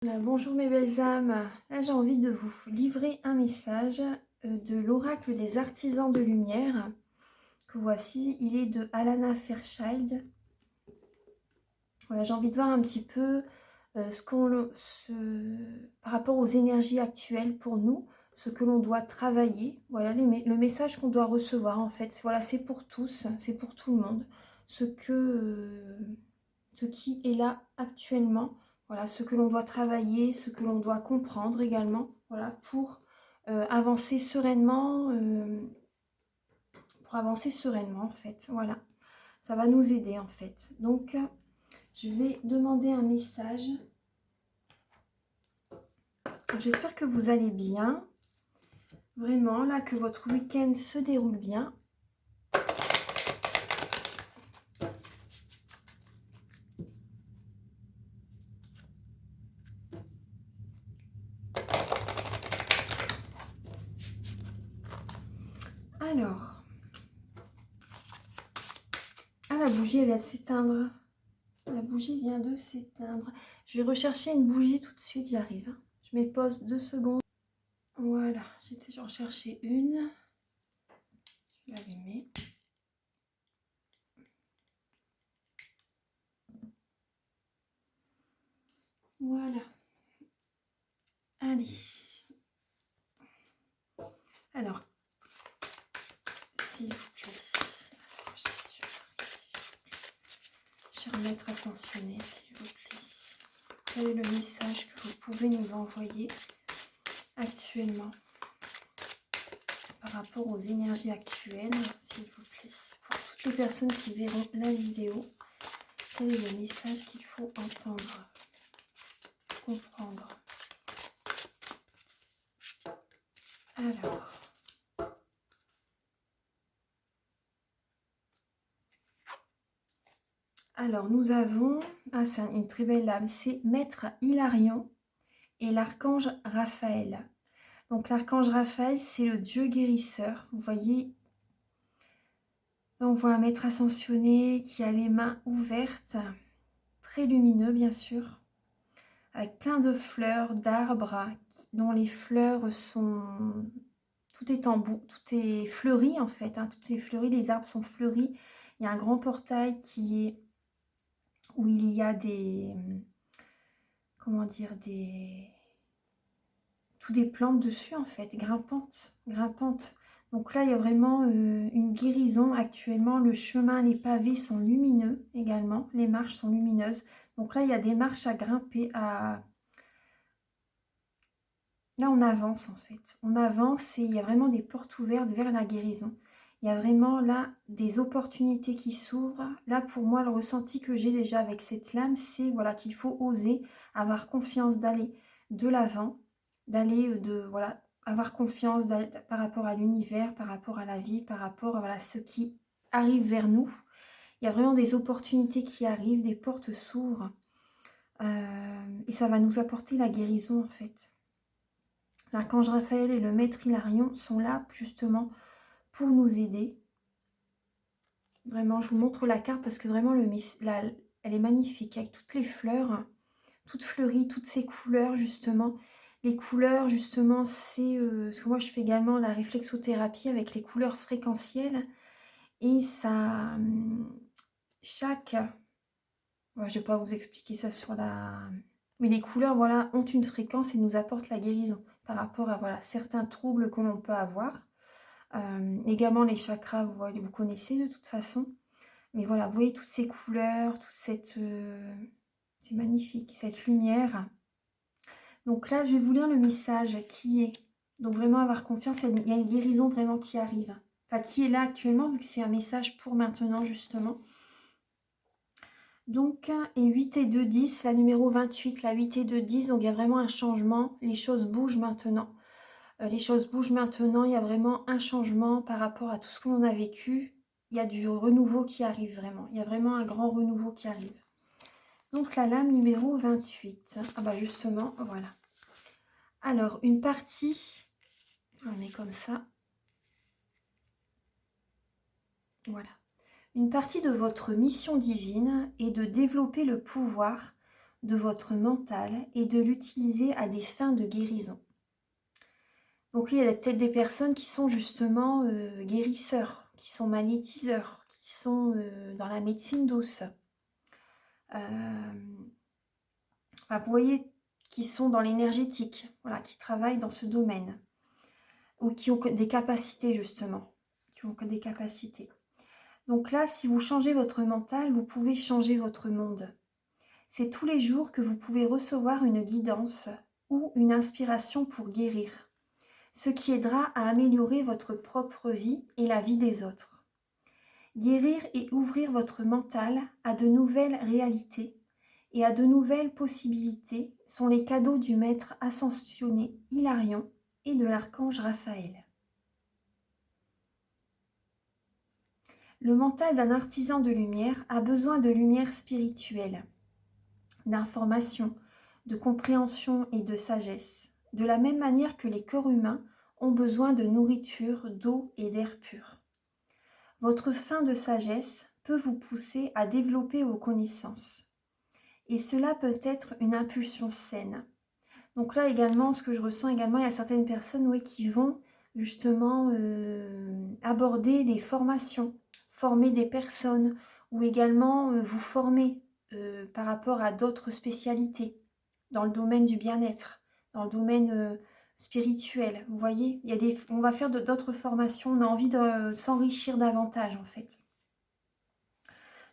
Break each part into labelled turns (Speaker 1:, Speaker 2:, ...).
Speaker 1: Voilà, bonjour mes belles âmes, là j'ai envie de vous livrer un message de l'oracle des artisans de lumière, que voici, il est de Alana Fairchild. Voilà, j'ai envie de voir un petit peu par rapport aux énergies actuelles pour nous, ce que l'on doit travailler, voilà le message qu'on doit recevoir en fait, voilà, c'est pour tous, c'est pour tout le monde, ce qui est là actuellement. Voilà, ce que l'on doit travailler, ce que l'on doit comprendre également, voilà, avancer sereinement, en fait, voilà. Ça va nous aider en fait. Donc, je vais demander un message. J'espère que vous allez bien. Vraiment, là, que votre week-end se déroule bien. Alors, la bougie elle vient de s'éteindre. La bougie vient de s'éteindre. Je vais rechercher une bougie tout de suite, j'arrive. Je mets pause 2 secondes. Voilà, j'en cherchais une. Je vais l'allumer. Voilà. Allez. Alors, s'il vous plaît. Cher maître ascensionné, s'il vous plaît. Quel est le message que vous pouvez nous envoyer actuellement par rapport aux énergies actuelles, s'il vous plaît. Pour toutes les personnes qui verront la vidéo, quel est le message qu'il faut entendre, comprendre. Alors nous avons, c'est une très belle âme, c'est Maître Hilarion et l'archange Raphaël. Donc l'archange Raphaël, c'est le dieu guérisseur. Vous voyez, là on voit un maître ascensionné qui a les mains ouvertes, très lumineux bien sûr, avec plein de fleurs, d'arbres, dont les fleurs sont... Tout est en bout, tout est fleuri en fait, hein, tout est fleuri, les arbres sont fleuris. Il y a un grand portail où il y a des... Comment dire, tout des plantes dessus en fait, grimpantes. Donc là, il y a vraiment une guérison actuellement. Le chemin, les pavés sont lumineux également. Les marches sont lumineuses. Donc là, il y a des marches à grimper. Là, on avance en fait. On avance et il y a vraiment des portes ouvertes vers la guérison. Il y a vraiment là des opportunités qui s'ouvrent. Là, pour moi, le ressenti que j'ai déjà avec cette lame, c'est voilà, qu'il faut oser, avoir confiance d'aller de l'avant, voilà, avoir confiance par rapport à l'univers, par rapport à la vie, par rapport à voilà, ce qui arrive vers nous. Il y a vraiment des opportunités qui arrivent, des portes s'ouvrent et ça va nous apporter la guérison en fait. L'archange Raphaël et le maître Hilarion sont là justement pour nous aider. Vraiment, je vous montre la carte parce que vraiment, elle est magnifique avec toutes les fleurs, toutes fleuries, toutes ces couleurs justement. Les couleurs justement, c'est... parce que moi, je fais également la réflexothérapie avec les couleurs fréquentielles. Et ça... chaque... je ne vais pas vous expliquer ça sur la... Mais les couleurs, voilà, ont une fréquence et nous apportent la guérison par rapport à voilà, certains troubles que l'on peut avoir. Également les chakras, vous connaissez de toute façon. Mais voilà, vous voyez toutes ces couleurs, toute cette... c'est magnifique, cette lumière. Donc là, je vais vous lire le message qui est... Donc vraiment avoir confiance, il y a une guérison vraiment qui arrive. Enfin, qui est là actuellement, vu que c'est un message pour maintenant, justement. Donc, et 8 et 2, 10, la numéro 28, la 8 et 2, 10, donc il y a vraiment un changement, les choses bougent maintenant. Les choses bougent maintenant, il y a vraiment un changement par rapport à tout ce que l'on a vécu. Il y a du renouveau qui arrive vraiment, il y a vraiment un grand renouveau qui arrive. Donc la lame numéro 28, ah bah justement, voilà. Alors, une partie, on est comme ça. Voilà. Une partie de votre mission divine est de développer le pouvoir de votre mental et de l'utiliser à des fins de guérison. Donc il y a peut-être des personnes qui sont justement guérisseurs, qui sont magnétiseurs, qui sont dans la médecine douce. Enfin, vous voyez, qui sont dans l'énergétique, voilà, qui travaillent dans ce domaine, ou qui ont des capacités justement, qui ont des capacités. Donc là, si vous changez votre mental, vous pouvez changer votre monde. C'est tous les jours que vous pouvez recevoir une guidance ou une inspiration pour guérir, ce qui aidera à améliorer votre propre vie et la vie des autres. Guérir et ouvrir votre mental à de nouvelles réalités et à de nouvelles possibilités sont les cadeaux du maître ascensionné Hilarion et de l'archange Raphaël. Le mental d'un artisan de lumière a besoin de lumière spirituelle, d'information, de compréhension et de sagesse, de la même manière que les corps humains ont besoin de nourriture, d'eau et d'air pur. Votre faim de sagesse peut vous pousser à développer vos connaissances. Et cela peut être une impulsion saine. Donc là également, ce que je ressens également, il y a certaines personnes qui vont justement aborder des formations, former des personnes ou également vous former par rapport à d'autres spécialités dans le domaine du bien-être, dans le domaine spirituel. Vous voyez, on va faire d'autres formations, on a envie de s'enrichir davantage en fait.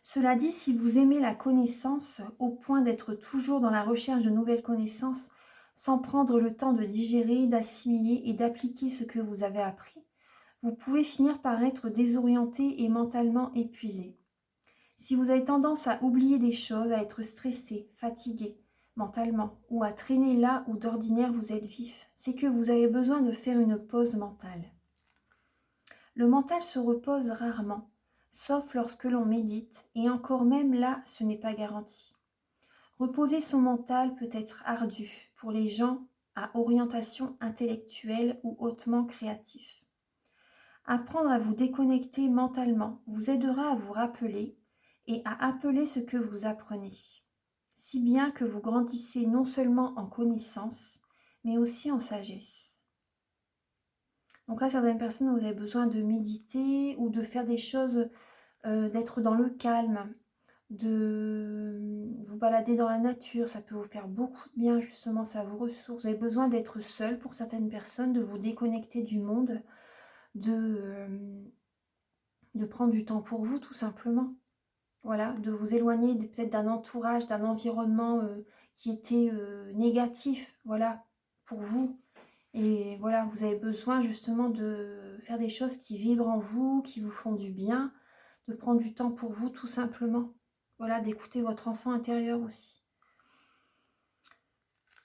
Speaker 1: Cela dit, si vous aimez la connaissance au point d'être toujours dans la recherche de nouvelles connaissances, sans prendre le temps de digérer, d'assimiler et d'appliquer ce que vous avez appris, vous pouvez finir par être désorienté et mentalement épuisé. Si vous avez tendance à oublier des choses, à être stressé, fatigué mentalement ou à traîner là où d'ordinaire vous êtes vif, c'est que vous avez besoin de faire une pause mentale. Le mental se repose rarement, sauf lorsque l'on médite, et encore même là, ce n'est pas garanti. Reposer son mental peut être ardu pour les gens à orientation intellectuelle ou hautement créatif. Apprendre à vous déconnecter mentalement vous aidera à vous rappeler et à appeler ce que vous apprenez, si bien que vous grandissez non seulement en connaissance, mais aussi en sagesse. Donc là, certaines personnes, vous avez besoin de méditer ou de faire des choses, d'être dans le calme, de vous balader dans la nature. Ça peut vous faire beaucoup de bien, justement, ça vous ressource. Vous avez besoin d'être seul pour certaines personnes, de vous déconnecter du monde, de prendre du temps pour vous, tout simplement. Voilà, de vous éloigner peut-être d'un entourage, d'un environnement qui était négatif, voilà, pour vous. Et voilà, vous avez besoin justement de faire des choses qui vibrent en vous, qui vous font du bien, de prendre du temps pour vous tout simplement. Voilà, d'écouter votre enfant intérieur aussi.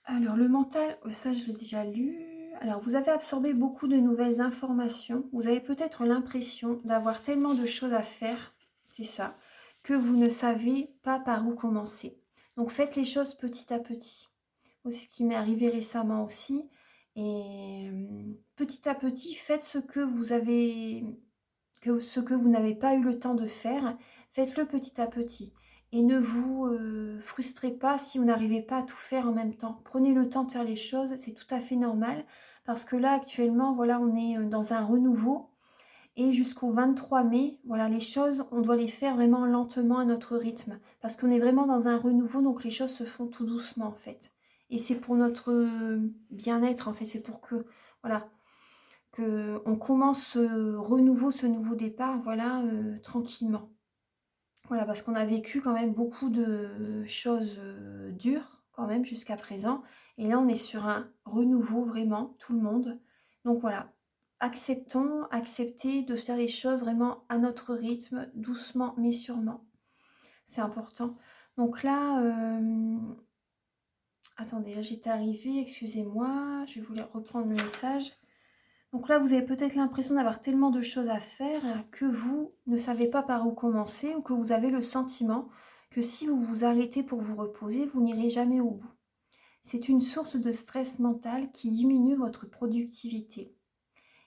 Speaker 1: Alors le mental, ça je l'ai déjà lu. Alors vous avez absorbé beaucoup de nouvelles informations. Vous avez peut-être l'impression d'avoir tellement de choses à faire, c'est ça, que vous ne savez pas par où commencer. Donc faites les choses petit à petit. C'est ce qui m'est arrivé récemment aussi. Et petit à petit, faites ce que vous n'avez pas eu le temps de faire. Faites-le petit à petit. Et ne vous frustrez pas si vous n'arrivez pas à tout faire en même temps. Prenez le temps de faire les choses, c'est tout à fait normal. Parce que là, actuellement, voilà, on est dans un renouveau. Et jusqu'au 23 mai, voilà, les choses, on doit les faire vraiment lentement à notre rythme. Parce qu'on est vraiment dans un renouveau, donc les choses se font tout doucement, en fait. Et c'est pour notre bien-être, en fait. C'est pour que, voilà, qu'on commence ce renouveau, ce nouveau départ, voilà, tranquillement. Voilà, parce qu'on a vécu quand même beaucoup de choses dures, quand même, jusqu'à présent. Et là, on est sur un renouveau, vraiment, tout le monde. Donc voilà, acceptez de faire les choses vraiment à notre rythme, doucement mais sûrement. C'est important. Donc là, attendez, là j'étais arrivée, excusez-moi, je vais vous reprendre le message. Donc là, vous avez peut-être l'impression d'avoir tellement de choses à faire que vous ne savez pas par où commencer ou que vous avez le sentiment que si vous vous arrêtez pour vous reposer, vous n'irez jamais au bout. C'est une source de stress mental qui diminue votre productivité.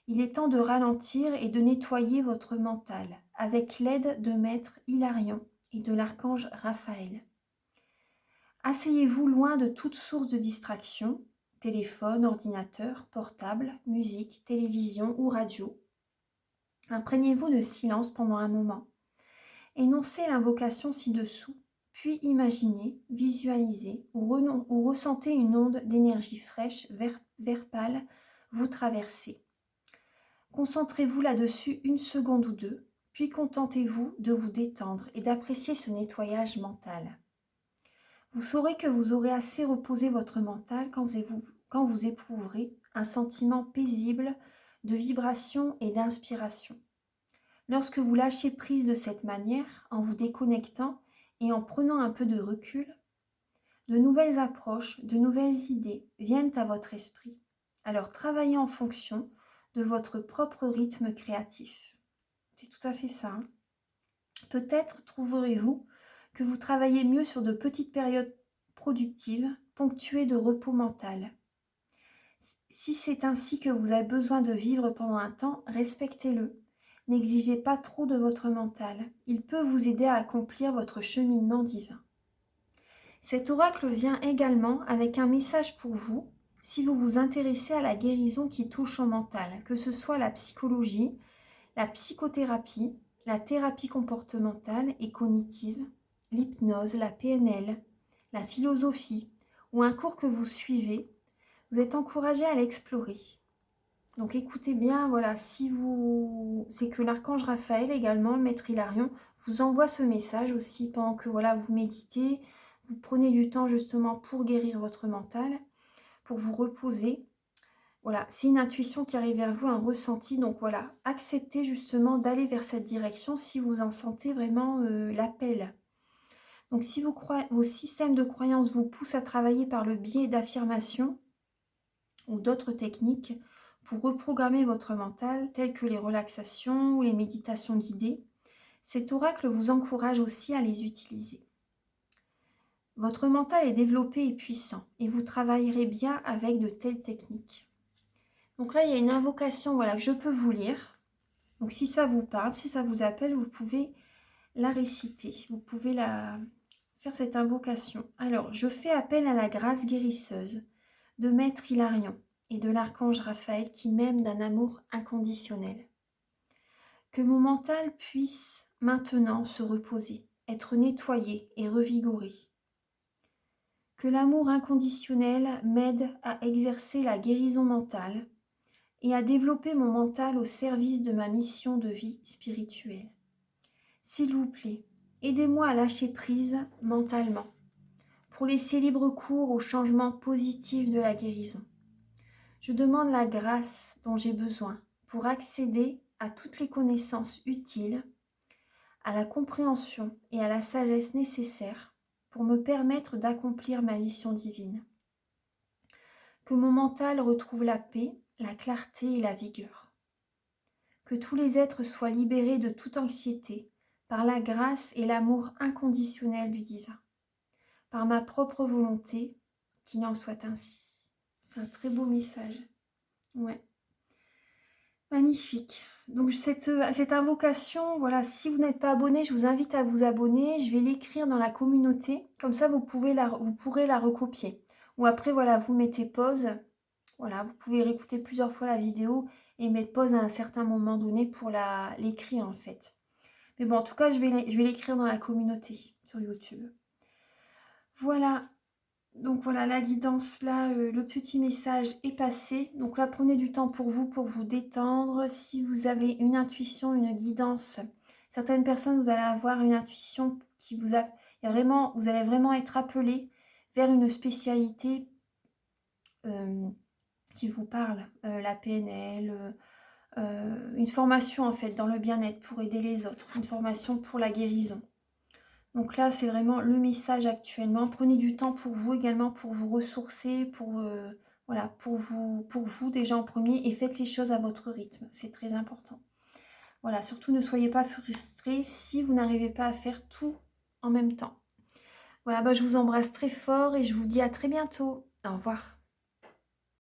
Speaker 1: Il est temps de ralentir et de nettoyer votre mental avec l'aide de Maître Hilarion et de l'archange Raphaël. Asseyez-vous loin de toute source de distraction, téléphone, ordinateur, portable, musique, télévision ou radio. Imprégnez-vous de silence pendant un moment. Énoncez l'invocation ci-dessous, puis imaginez, visualisez ou ressentez une onde d'énergie fraîche, vert pâle, vous traverser. Concentrez-vous là-dessus une seconde ou deux, puis contentez-vous de vous détendre et d'apprécier ce nettoyage mental. Vous saurez que vous aurez assez reposé votre mental quand vous éprouverez un sentiment paisible de vibration et d'inspiration. Lorsque vous lâchez prise de cette manière, en vous déconnectant et en prenant un peu de recul, de nouvelles approches, de nouvelles idées viennent à votre esprit. Alors travaillez en fonction de votre propre rythme créatif. C'est tout à fait ça, hein. Peut-être trouverez-vous que vous travaillez mieux sur de petites périodes productives, ponctuées de repos mental. Si c'est ainsi que vous avez besoin de vivre pendant un temps, respectez-le. N'exigez pas trop de votre mental. Il peut vous aider à accomplir votre cheminement divin. Cet oracle vient également avec un message pour vous si vous vous intéressez à la guérison qui touche au mental, que ce soit la psychologie, la psychothérapie, la thérapie comportementale et cognitive, l'hypnose, la PNL, la philosophie ou un cours que vous suivez, vous êtes encouragé à l'explorer. Donc écoutez bien, voilà, c'est que l'archange Raphaël également, le maître Hilarion, vous envoie ce message aussi pendant que voilà, vous méditez, vous prenez du temps justement pour guérir votre mental, pour vous reposer. Voilà, c'est une intuition qui arrive vers vous, un ressenti. Donc voilà, acceptez justement d'aller vers cette direction si vous en sentez vraiment l'appel. Donc si vos systèmes de croyance vous poussent à travailler par le biais d'affirmations ou d'autres techniques pour reprogrammer votre mental, telles que les relaxations ou les méditations guidées, cet oracle vous encourage aussi à les utiliser. Votre mental est développé et puissant et vous travaillerez bien avec de telles techniques. Donc là, il y a une invocation voilà, que je peux vous lire. Donc si ça vous parle, si ça vous appelle, vous pouvez la réciter. Vous pouvez faire cette invocation. Alors, je fais appel à la grâce guérisseuse de Maître Hilarion et de l'archange Raphaël qui m'aime d'un amour inconditionnel. Que mon mental puisse maintenant se reposer, être nettoyé et revigoré. Que l'amour inconditionnel m'aide à exercer la guérison mentale et à développer mon mental au service de ma mission de vie spirituelle. S'il vous plaît, aidez-moi à lâcher prise mentalement pour laisser libre cours au changement positif de la guérison. Je demande la grâce dont j'ai besoin pour accéder à toutes les connaissances utiles, à la compréhension et à la sagesse nécessaires pour me permettre d'accomplir ma mission divine. Que mon mental retrouve la paix, la clarté et la vigueur. Que tous les êtres soient libérés de toute anxiété par la grâce et l'amour inconditionnel du divin. Par ma propre volonté, qu'il en soit ainsi. C'est un très beau message. Ouais. Magnifique. Donc cette invocation, voilà, si vous n'êtes pas abonné, je vous invite à vous abonner. Je vais l'écrire dans la communauté. Comme ça, vous pourrez la recopier. Ou après, voilà, vous mettez pause. Voilà, vous pouvez réécouter plusieurs fois la vidéo et mettre pause à un certain moment donné pour l'écrire en fait. Mais bon, en tout cas, je vais l'écrire dans la communauté sur YouTube. Voilà. Donc voilà, la guidance là, le petit message est passé. Donc là, prenez du temps pour vous détendre. Si vous avez une intuition, une guidance, certaines personnes, vous allez avoir une intuition qui vous allez vraiment être appelé vers une spécialité qui vous parle, la PNL, une formation en fait dans le bien-être pour aider les autres, une formation pour la guérison. Donc là, c'est vraiment le message actuellement. Prenez du temps pour vous également, pour vous ressourcer, voilà, pour vous déjà en premier et faites les choses à votre rythme. C'est très important. Voilà, surtout ne soyez pas frustrés si vous n'arrivez pas à faire tout en même temps. Voilà, je vous embrasse très fort et je vous dis à très bientôt. Au revoir.